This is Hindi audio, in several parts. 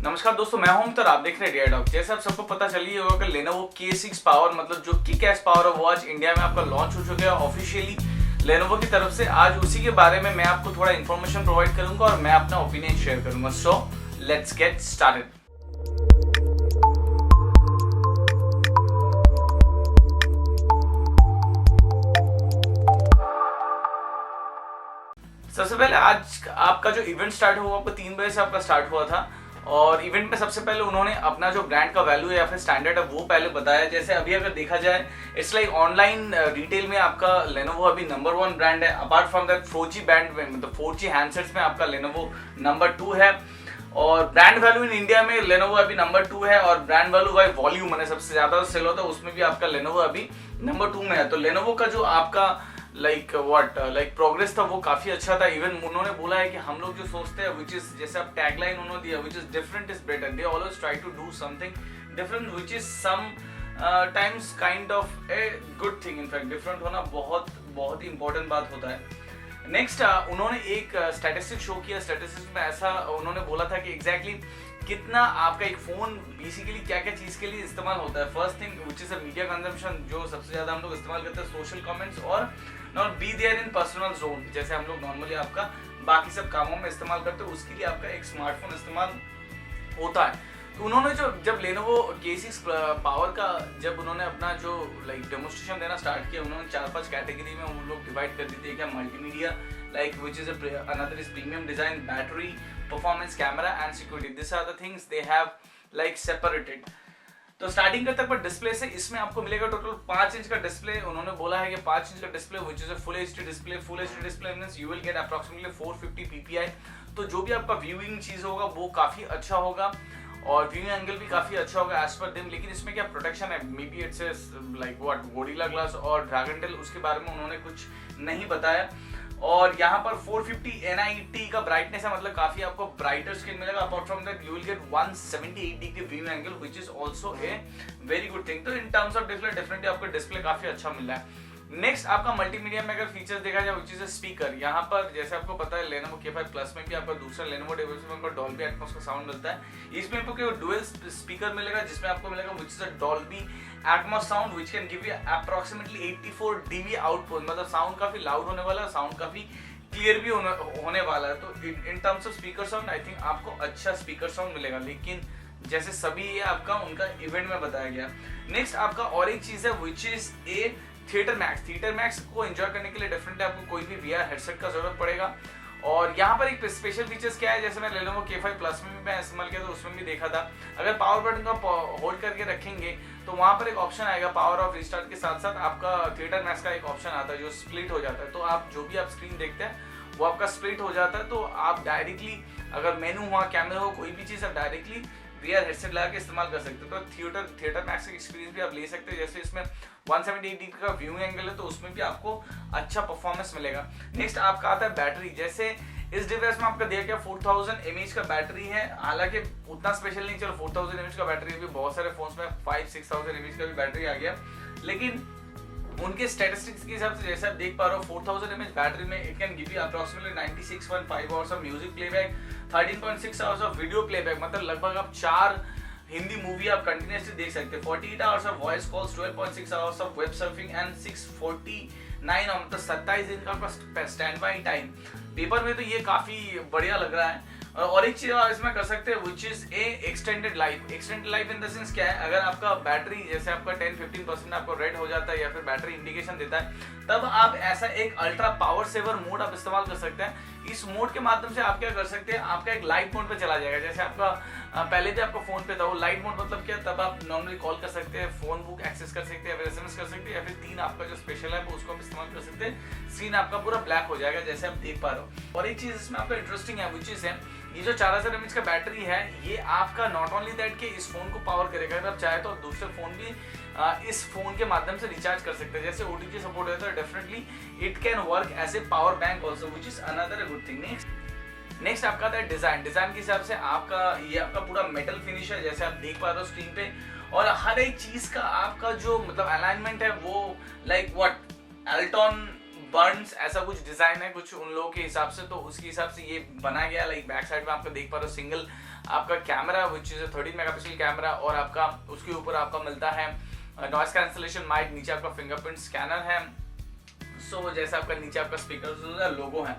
नमस्कार दोस्तों, मैं हूं अमित और आप देख रहे हैं डेयर डॉग। जैसे आप सबको पता चली होगा कि Lenovo K6 पावर मतलब जो किक एस पावर है वो आज इंडिया में आपका लॉन्च हो चुका है ऑफिशियली Lenovo की तरफ से। आज उसी के बारे में मैं आपको थोड़ा इन्फॉर्मेशन प्रोवाइड करूंगा और मैं अपना ओपिनियन शेयर करूंगा। So let's get started. सबसे पहले आज आपका जो इवेंट स्टार्ट हुआ आपका 3 बजे से आपका स्टार्ट हुआ था और इवेंट में सबसे पहले उन्होंने अपना जो ब्रांड का वैल्यू है या फिर स्टैंडर्ड है वो पहले बताया। जैसे अभी अगर देखा जाए इट्स लाइक ऑनलाइन रिटेल में आपका Lenovo अभी नंबर 1 ब्रांड है। Apart from that 4G band में मतलब 4G हैंडसेट्स में आपका Lenovo नंबर 2 है और ब्रांड वैल्यू इन इंडिया में Lenovo अभी नंबर 2 है और ब्रांड वैल्यू बाय वॉल्यूम मैंने सबसे ज्यादा सेल होता है उसमें भी आपका Lenovo अभी नंबर 2 में है। तो Lenovo का जो आपका लाइक प्रोग्रेस था वो काफी अच्छा था। इवन उन्होंने बोला है कि हम लोग जो सोचते हैं विच इज जैसे आप टैगलाइन उन्होंने दिया which is different is better. They always try to do something different which is sometimes kind of a good thing. In fact different होना बहुत बहुत ही इंपॉर्टेंट बात होता है। नेक्स्ट उन्होंने एक स्टैटिस्टिक शो किया। स्टैटिस्टिक्स में ऐसा उन्होंने बोला था कि एग्जैक्टली कितना आपका एक फोन बेसिकली क्या क्या चीज के लिए इस्तेमाल होता है। First thing which is a media consumption जो सबसे ज्यादा हम लोग इस्तेमाल करते हैं सोशल कमेंट्स और not be there in personal zone जैसे हम लोग नॉर्मली आपका बाकी सब कामों में इस्तेमाल करते हैं उसके लिए आपका एक स्मार्टफोन इस्तेमाल होता है। तो उन्होंने जब Lenovo K6 पावर का जब उन्होंने अपना जो डेमोस्ट्रेशन देना स्टार्ट किया उन्होंने 4-5 कैटेगरी में वो लोग डिवाइड कर दी थी। क्या multimedia which is another is premium design, battery, performance, camera and security. This are the things they have separated. तो स्टार्टिंग करते पर डिस्प्ले से इसमें आपको मिलेगा टोटल 5 इंच का डिस्प्ले। उन्होंने बोला है कि 5 इंच का display which is a full HD display. Full HD display means you will gate approximately 450 ppi। तो जो भी आपका व्यूइंग चीज होगा वो काफी अच्छा होगा और व्यूइंग एंगल भी काफी अच्छा होगा एज पर देम। लेकिन इसमें क्या प्रोटेक्शन है, may be it's like what gorilla glass और ड्रैगन टेल, उसके बारे में उन्होंने कुछ नहीं बताया। और यहाँ पर 450 nit का ब्राइटनेस है मतलब काफी आपको ब्राइटर स्क्रीन मिलेगा। Apart from that you will get 178 degree view angle which is also a very good thing. तो in terms of display definitely आपको डिस्प्ले काफी अच्छा मिल रहा है। नेक्स्ट आपका मल्टीमीडिया में अगर फीचर्स देखा जाए व्हिच इज अ स्पीकर। यहाँ पर जैसे आपको पता है Lenovo K5 Plus में भी आपका दूसरा Lenovo डिवाइस में आपको डॉल्बी एटमॉस का साउंड मिलता है। इसमें आपको डुअल स्पीकर मिलेगा जिसमें आपको मिलेगा which is a Dolby Atmos sound which can give you approximately 84 dB output. मतलब साउंड काफी लाउड होने वाला है, साउंड काफी क्लियर भी होने वाला है। तो in terms of speaker sound I think आपको अच्छा स्पीकर साउंड मिलेगा। लेकिन जैसे सभी ये आपका उनका इवेंट में बताया गया। नेक्स्ट आपका और एक चीज है which is A theatre max. Theatre max को एंजॉय करने के लिए डेफिनेटली आपको कोई भी VR हेडसेट का जरूरत पड़ेगा। और यहाँ पर एक स्पेशल फीचर्स क्या है, जैसे मैं Lenovo K5 Plus में भी मैं इस्तेमाल किया तो उसमें भी देखा था अगर पावर बटन को होल्ड करके रखेंगे तो वहाँ पर एक ऑप्शन आएगा पावर ऑफ रिस्टार्ट के साथ साथ आपका थिएटर मैक्स का एक ऑप्शन आता है जो स्प्लिट हो जाता है। तो आप जो भी आप स्क्रीन देखते हैं वो आपका स्प्लिट हो जाता है। तो आप डायरेक्टली अगर मेनू हुआ कैमरा हो कोई भी चीज़ आप डायरेक्टली VR हेडसेट लगा के इस्तेमाल कर सकते हो। तो थिएटर मैक्स का एक्सपीरियंस भी आप ले सकते हो। जैसे इसमें 178 डिग्री का व्यू एंगल है तो उसमें भी आपको अच्छा परफॉर्मेंस मिलेगा। नेक्स्ट आपका आता है बैटरी। जैसे इस डिवाइस में आपका दिया गया 4000 mAh का बैटरी है। हालांकि उतना स्पेशल नहीं, चलो 4000 mAh का बैटरी भी बहुत सारे फोन्स में 5-6000 mAh का भी बैटरी आ गया। लेकिन उनके स्टैटिस्टिक्स के हिसाब से जैसे आप देख पा रहे हो 4000 mAh बैटरी में it can give you approximately 96.5 hours of music playback, 13.6 hours of video playback. मतलब लगभग आप 4 हिंदी मूवी आप कंटिन्यूअसली देख सकते हैं। 48 hours of voice calls, 12.6 hours of web surfing and 649 मतलब 27 दिन का स्टैंड बाई टाइम। पेपर में तो ये काफी बढ़िया लग रहा है। और एक चीज आप इसमें कर सकते हैं which is a extended life. Extended life in the sense क्या है, अगर आपका बैटरी जैसे आपका 10-15% आपको रेड हो जाता है या फिर बैटरी इंडिकेशन देता है तब आप ऐसा एक अल्ट्रा पावर सेवर मोड आप इस्तेमाल कर सकते हैं। इस मोड के माध्यम से आप क्या कर सकते हैं, आपका एक लाइट मोड पे चला जाएगा। जैसे आपका पहले भी आपका फोन पे था वो लाइट मोड मतलब क्या, तब आप नॉर्मली कॉल कर सकते हैं, फोन बुक एक्सेस कर सकते हैं, फिर SMS कर सकते हैं या फिर 3 आपका जो स्पेशल है उसको आप इस्तेमाल कर सकते हैं। स्क्रीन आपका पूरा ब्लैक हो जाएगा जैसे आप देख पा रहे हो। और एक चीज इसमें आपका इंटरेस्टिंग है व्हिच इज है ये जो 4000 mAh का बैटरी है ये आपका नॉट ओनली दैट कि इस फोन को पावर करेगा, अगर आप चाहे तो दूसरे फोन भी इस फोन के माध्यम से रिचार्ज कर सकते हैं। जैसे OTG सपोर्ट है तो definitely it can work as a power bank also which is another good thing. Next आपका आता है डिजाइन। डिजाइन के हिसाब से आपका ये आपका पूरा मेटल फिनिश है जैसे आप देख पा रहे हो स्क्रीन पे। और हर एक चीज का आपका जो मतलब अलाइनमेंट है वो लाइक व्हाट एल्टॉन बर्न्स ऐसा कुछ डिजाइन है कुछ उन लोगों के हिसाब से। तो उसके हिसाब से ये बना गया। लाइक बैक साइड में आपको देख पा रहे हो सिंगल आपका camera which is 13 megapixel camera, और आपका उसके ऊपर आपका मिलता है नॉइस कैंसलेशन माइक, नीचे आपका फिंगरप्रिंट स्कैनर है। सो जैसे आपका नीचे आपका स्पीकर लोगो है,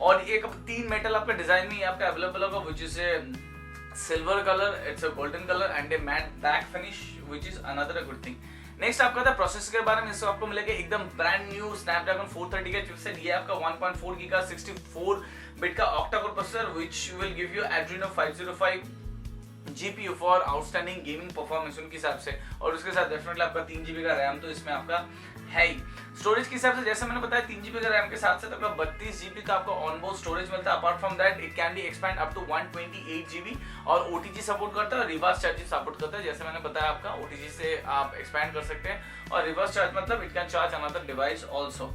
और एक 3 मेटल आपका डिजाइन में आपका अवेलेबल होगा which is silver colour, it's a golden colour and A matte black finish which is another good thing. Next आपका था प्रोसेसर के बारे में। इसको आपको मिलेगा एकदम ब्रांड न्यू स्नैपड्रैगन 430 का चिपसेट। ये आपका 1.4 गीगा 64 बिट का octa core processor which will give you Adreno 505 GPU for outstanding gaming performance उनके हिसाब से, और उसके साथ डेफिनेटली आपका 3 GB का रैम तो इसमें आपका है ही। स्टोरेज के हिसाब से जैसे मैंने बताया 3 GB का रैम के साथ साथ आपका 32 GB का आपका ऑनबोर्ड स्टोरेज मिलता है। Apart from that it can be expand up to 128 GB, और OTG सपोर्ट करता है और रिवर्स चार्जिंग सपोर्ट करता है। जैसे मैंने बताया आपका OTG से आप एक्सपैंड कर सकते हैं, और रिवर्स चार्ज मतलब it can charge another device also.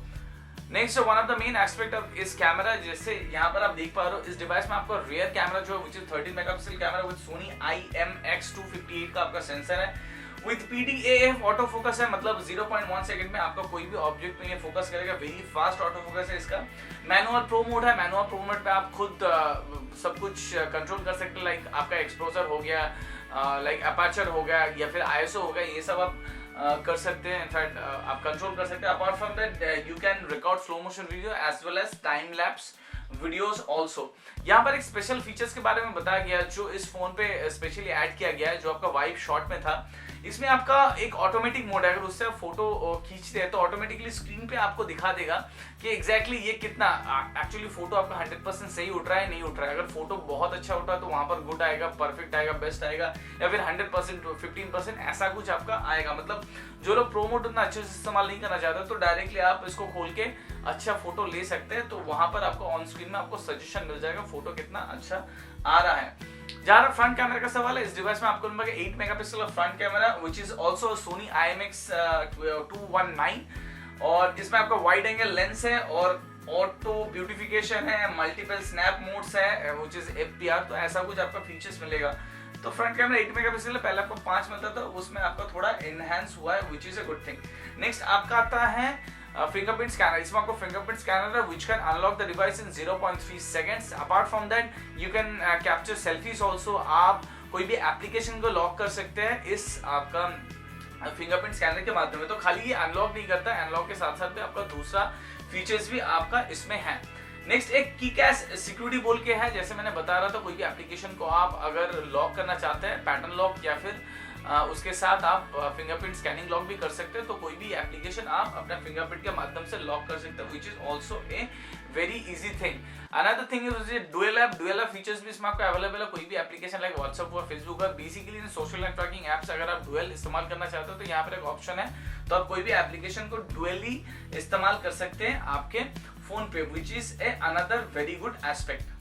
Next one of the main aspect of इस कैमरा, जैसे यहाँ पर आप देख पा रहे हो इस डिवाइस में आपका रियर कैमरा जो है which is 13 megapixel camera with Sony IMX258 का आपका सेंसर है, विद PDAF ऑटो फोकस है, मतलब 0.1 सेकंड में आपका कोई भी ऑब्जेक्ट में ये फोकस करेगा। वेरी फास्ट ऑटो फोकस है इसका। मैनुअल प्रो मोड है, मैनुअल प्रो मोड पे आप खुद सब कुछ कंट्रोल कर सकते हैं, लाइक आपका एक्सपोजर हो गया, लाइक अपर्चर हो गया, या फिर ISO हो गया, ये सब आप कर सकते हैं। इनफैक्ट आप कंट्रोल कर सकते हैं। Apart from that you can record slow motion video as well as time lapse videos also. यहाँ पर एक स्पेशल फीचर्स के बारे में बताया गया जो इस फोन पे स्पेशली ऐड किया गया है, जो आपका वाइब शॉट में था। इसमें आपका एक ऑटोमेटिक मोड है, अगर उससे आप फोटो खींचते हैं तो ऑटोमेटिकली स्क्रीन पे आपको दिखा देगा कि एग्जैक्टली ये कितना एक्चुअली फोटो आपका 100% सही उठ रहा है नहीं उठ रहा है। अगर फोटो बहुत अच्छा उठ रहा है तो वहां पर गुड आएगा, परफेक्ट आएगा, बेस्ट आएगा, या फिर 100% 15% ऐसा कुछ आपका आएगा। मतलब जो लोग प्रो मोड उतना अच्छे से इस्तेमाल नहीं करना चाहते तो डायरेक्टली आप इसको खोल के अच्छा फोटो ले सकते हैं, तो वहां पर आपको ऑन स्क्रीन में आपको सजेशन मिल जाएगा फोटो कितना अच्छा आ रहा है। जहां फ्रंट कैमरा का सवाल है, इस डिवाइस में आपको मिलेगा 8 मेगापिक्सल का front camera which is also Sony IMX219, और इसमें आपका वाइड एंगल लेंस है, और ऑटो ब्यूटिफिकेशन है, मल्टीपल स्नैप मोड्स है विच इज FPR, तो ऐसा कुछ आपका फीचर्स मिलेगा। तो फ्रंट कैमरा 8 मेगापिक्सल पहले आपको 5 मिलता था, उसमें आपका थोड़ा एनहांस हुआ है which is a good thing. Next आपका आता है फिंगरप्रिंट स्कैनर। इसमें आपको फिंगरप्रिंट स्कैनर है which can unlock the device in 0.3 seconds. Apart from that you can capture selfies also. आप कोई भी एप्लीकेशन को लॉक कर सकते हैं इस आपका फिंगरप्रिंट स्कैनर के माध्यम में। तो खाली ये अनलॉक नहीं करता, अनलॉक के साथ साथ आपका दूसरा फीचर्स भी आपका इसमें है। नेक्स्ट एक कीकैश सिक्योरिटी बोल के है, जैसे मैंने बता रहा था कोई भी एप्लीकेशन को आप अगर लॉक करना चाहते हैं, पैटर्न लॉक या फिर उसके साथ आप फिंगरप्रिंट स्कैनिंग लॉक भी कर सकते हैं, तो कोई भी एप्लीकेशन आप अपने फिंगरप्रिंट के माध्यम से लॉक कर सकते हैं विच is also a very easy thing. Another thing is dual app features भी इसमें आपको अवेलेबल है। कोई भी एप्लीकेशन लाइक व्हाट्सएप हुआ, फेसबुक हुआ, बेसिकली इन सोशल नेटवर्किंग एप्स अगर आप डुअल इस्तेमाल करना चाहते हो तो यहाँ पर एक ऑप्शन है, तो आप कोई भी एप्लीकेशन को डुअली इस्तेमाल कर सकते हैं आपके फोन पे which is a another very good aspect.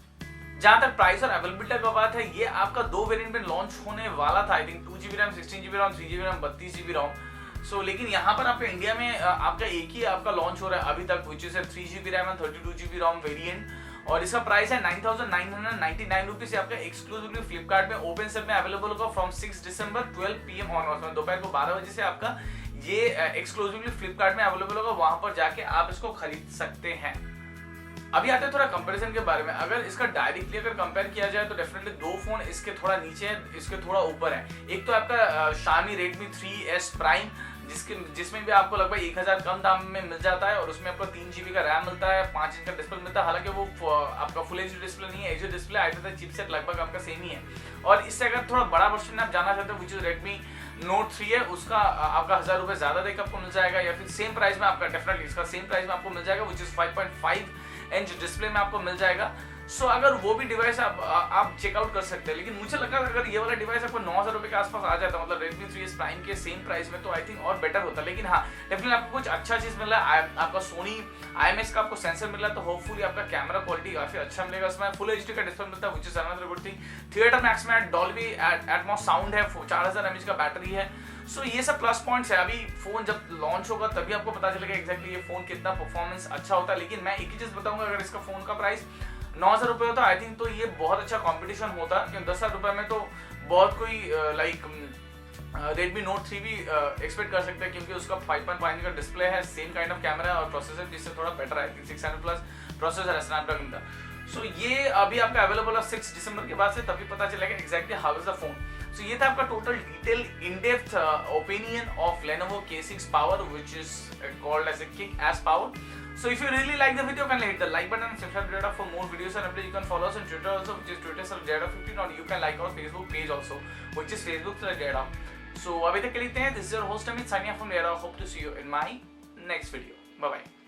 जहां तक प्राइस और अवेलेबिलिटी का बात है, ये आपका 2 वेरिएंट में लॉन्च होने वाला था। I think 2GB RAM, 16GB RAM, 3GB RAM, 32GB RAM. So लेकिन यहाँ पर आपका इंडिया में आपका एक ही आपका लॉन्च हो रहा है अभी तक which is 3GB RAM and 32GB RAM variant, और इसका प्राइस है 9,999 रुपीज। आपका एक्सक्लूसिवली फ्लिपकार्ट में ओपन सेल में अवेलेबल होगा फ्रॉम 6 दिसंबर 12 PM ऑनवर्ड्स। दोपहर को 12 बजे से आपका ये एक्सक्लूसिवली फ्लिपकार्ट में अवेलेबल होगा, वहां पर जाके आप इसको खरीद सकते हैं। अभी आते हैं थोड़ा कंपैरिजन के बारे में। अगर इसका डायरेक्टली अगर कंपेयर किया जाए तो डेफिनेटली दो फोन इसके थोड़ा नीचे है, इसके थोड़ा ऊपर है। एक तो आपका Xiaomi Redmi 3S Prime जिसमें भी आपको लगभग 1000 कम दाम में मिल जाता है, और उसमें आपको 3GB का रैम मिलता है, 5 इंच का डिस्प्ले मिलता है। हालांकि वो आपका फुल एचडी डिस्प्ले नहीं है, एचडी डिस्प्ले आया था, चिपसेट लगभग आपका सेम ही है। और इससे अगर थोड़ा बड़ा वर्जन आप जाना चाहते हो विच इज Redmi Note 3 है, उसका आपका 1000 रुपए ज्यादा देकर आपको मिल जाएगा, या फिर सेम प्राइस में आपका डेफिनेटली इसका सेम प्राइस में आपको मिल जाएगा विच इज 5.5 इंच डिस्प्ले में आपको मिल जाएगा। सो अगर वो भी डिवाइस आप चेकआउट कर सकते हैं। लेकिन मुझे लगा अगर ये वाला डिवाइस आपको 9000 रुपए के आसपास आ जाता, मतलब Redmi 3S Prime के सेम प्राइस में, तो आई थिंक और बेटर होता। लेकिन हाँ, डेफिनेटली आपको कुछ अच्छा चीज मिल रहा है। आपका सोनी IMX का आपको सेंसर मिल रहा है, तो होपफुली आपका कैमरा क्वालिटी काफी अच्छा मिलेगा। इसमें फुल एचडी का डिस्प्ले मिलता है which is another good thing. Theatre max में डॉल्बी एटमॉस साउंड है, 4000 mAh का बैटरी है। सो ये सब प्लस पॉइंट्स है। अभी फोन जब लॉन्च होगा तभी आपको पता चलेगा एग्जैक्टली ये फोन कितना परफॉर्मेंस अच्छा होता है। लेकिन मैं एक ही चीज बताऊंगा, अगर इसका फोन का प्राइस 9000 रुपए होता आई थिंक तो ये बहुत अच्छा कंपटीशन होता, क्योंकि 10,000 रुपए में तो बहुत कोई लाइक Redmi Note 3 भी एक्सपेक्ट कर सकते हैं, क्योंकि उसका 5.5 का डिस्प्ले है, सेम काइंड ऑफ कैमरा और प्रोसेसर जिससे थोड़ा बेटर है, 600+ प्रोसेसर है स्नैपड्रैगन का। सो ये अभी आपका अवेलेबल है 6 दिसंबर के बाद से, तभी पता चलेगा exactly how is the phone. So ये था आपका total detail in depth opinion of Lenovo K6 Power, which is called as a kick-ass power. So if you really like the video, kindly hit the like button and subscribe to Jada for more videos and updates. You can follow us on Twitter also, which is Twitter/Jada15, or you can like our Facebook page also, which is Facebook/Jada. So अभी तक के लिए इतना है। This is your host Amit signing off from Jada. Hope to see you in my next video. Bye bye.